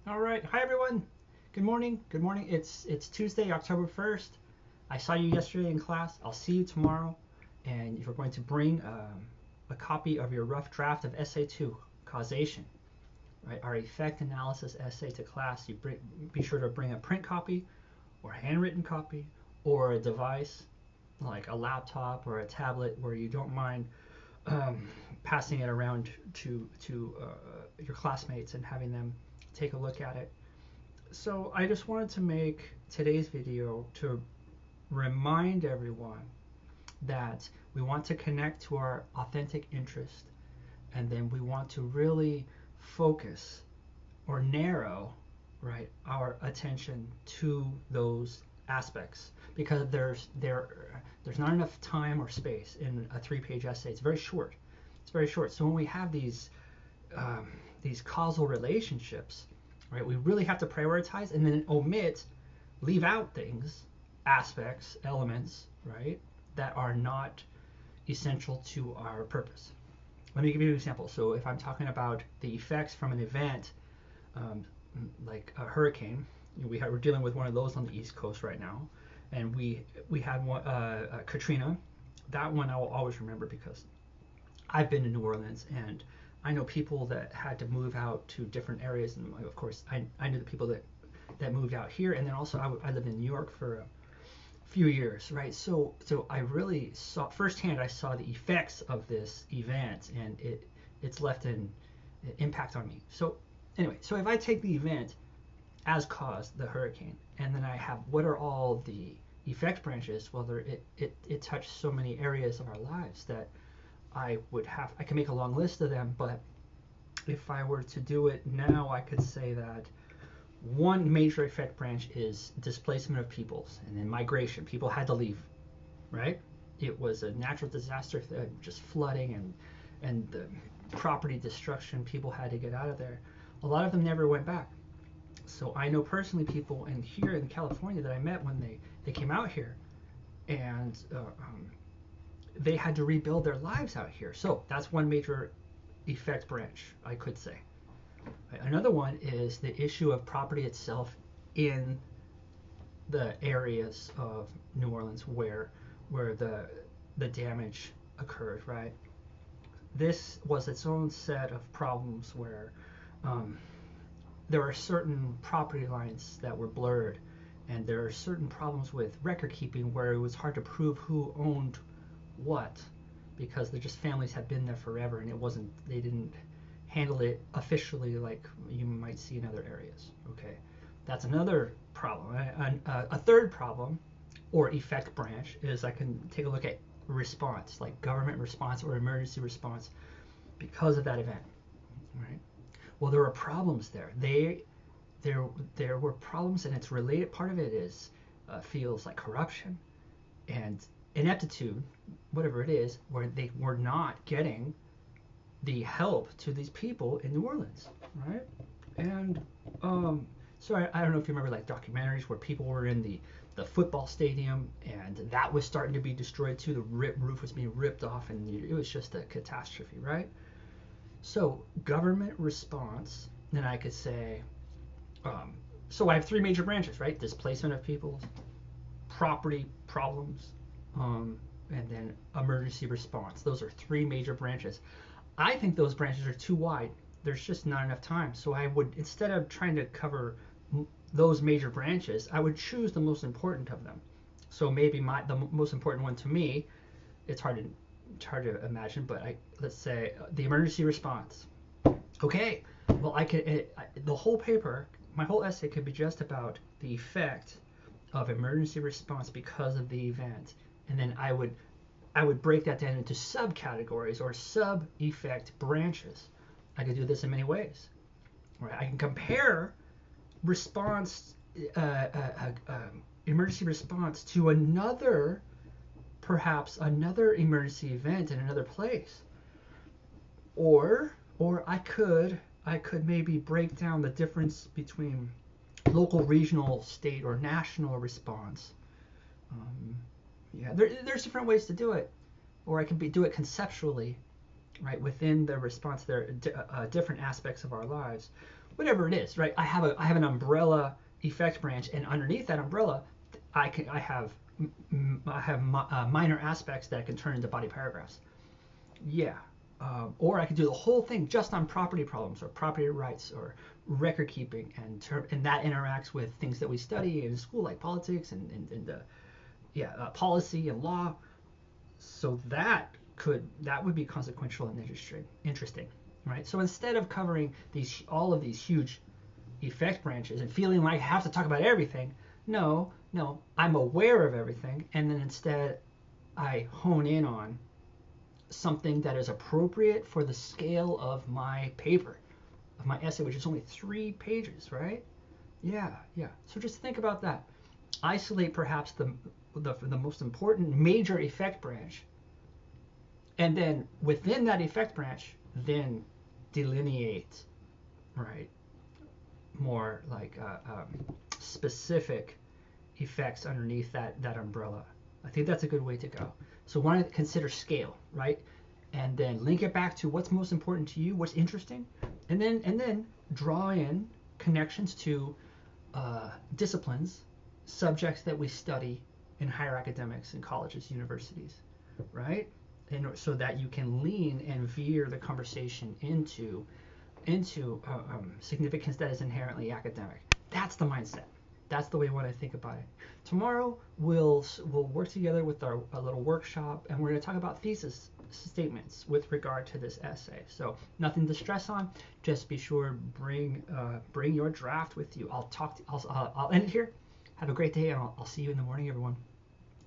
All right. Hi, everyone. Good morning. Good morning. It's Tuesday, October 1st. I saw you yesterday in class. I'll see you tomorrow. And you're going to bring a copy of your rough draft of Essay 2, Causation, right? Our effect analysis essay to class. Be sure to bring a print copy or handwritten copy or a device like a laptop or a tablet where you don't mind um, passing it around to your classmates and having them take a look at it. So I just wanted to make today's video to remind everyone that we want to connect to our authentic interest, and then we want to really focus or narrow, right, our attention to those aspects, because there's not enough time or space in a 3-page essay. It's very short. It's very short. So when we have these causal relationships, right, we really have to prioritize and then leave out things, aspects, elements, right, that are not essential to our purpose. Let me give you an example. So if I'm talking about the effects from an event, um, like a hurricane, we're dealing with one of those on the East Coast right now, and we had one, Katrina. That one I will always remember because I've been to New Orleans and I know people that had to move out to different areas, and of course I knew the people that moved out here, and then also I lived in New York for a few years, right? So I really saw firsthand. I saw the effects of this event, and it's left an impact on me. So anyway, so if I take the event as caused the hurricane, and then I have what are all the effect branches? Well, it touched so many areas of our lives that I can make a long list of them, but if I were to do it now, I could say that one major effect branch is displacement of peoples and then migration. People had to leave, right? It was a natural disaster, just flooding and the property destruction. People had to get out of there. A lot of them never went back. So I know personally people here in California that I met when they came out here, and they had to rebuild their lives out here. So that's one major effect branch, I could say. Another one is the issue of property itself in the areas of New Orleans where the damage occurred, right? This was its own set of problems where um, there are certain property lines that were blurred, and there are certain problems with record keeping where it was hard to prove who owned what, because the just families had been there forever, and they didn't handle it officially like you might see in other areas. Okay, that's another problem. A third problem or effect branch is I can take a look at response, like government response or emergency response because of that event, right? Well, there were problems there. There were problems, and it's related. Part of it is feels like corruption and ineptitude, whatever it is, where they were not getting the help to these people in New Orleans, right? And so I don't know if you remember like documentaries where people were in the football stadium and that was starting to be destroyed too. The roof was being ripped off, and it was just a catastrophe, right? So government response, then I could say, so I have three major branches, right? Displacement of peoples, property problems, and then emergency response. Those are three major branches. I think those branches are too wide. There's just not enough time. So I would, instead of trying to cover those major branches, I would choose the most important of them. So maybe the most important one to me, it's hard to imagine, but let's say the emergency response. Okay, well the whole paper, my whole essay could be just about the effect of emergency response because of the event, and then I would break that down into subcategories or sub-effect branches. I could do this in many ways. Right? I can compare response, uh, uh, uh, emergency response to perhaps another emergency event in another place, or I could maybe break down the difference between local, regional, state, or national response. Um, yeah, there's different ways to do it, or I can do it conceptually, right? Within the response, there are different aspects of our lives whatever it is, right? I have an umbrella effect branch, and underneath that umbrella, I have minor aspects that I can turn into body paragraphs. Yeah. Or I could do the whole thing just on property problems or property rights or record keeping, and that interacts with things that we study in school like politics and policy and law. So that would be consequential and interesting, right? So instead of covering all of these huge effect branches and feeling like I have to talk about everything, no, I'm aware of everything, and then instead I hone in on something that is appropriate for the scale of my paper, of my essay, which is only 3 pages, right? Yeah. So just think about that. Isolate perhaps the most important major effect branch, and then within that effect branch, then delineate, right, more like specific effects underneath that umbrella. I think that's a good way to go. So want to consider scale, right? And then link it back to what's most important to you, what's interesting, and then draw in connections to disciplines, subjects that we study in higher academics in colleges, universities, right? And so that you can lean and veer the conversation into significance that is inherently academic. That's the mindset. That's the way what I think about it. Tomorrow we'll work together with a little workshop, and we're going to talk about thesis statements with regard to this essay. So nothing to stress on. Just be sure bring your draft with you. I'll end it here. Have a great day, and I'll see you in the morning, everyone.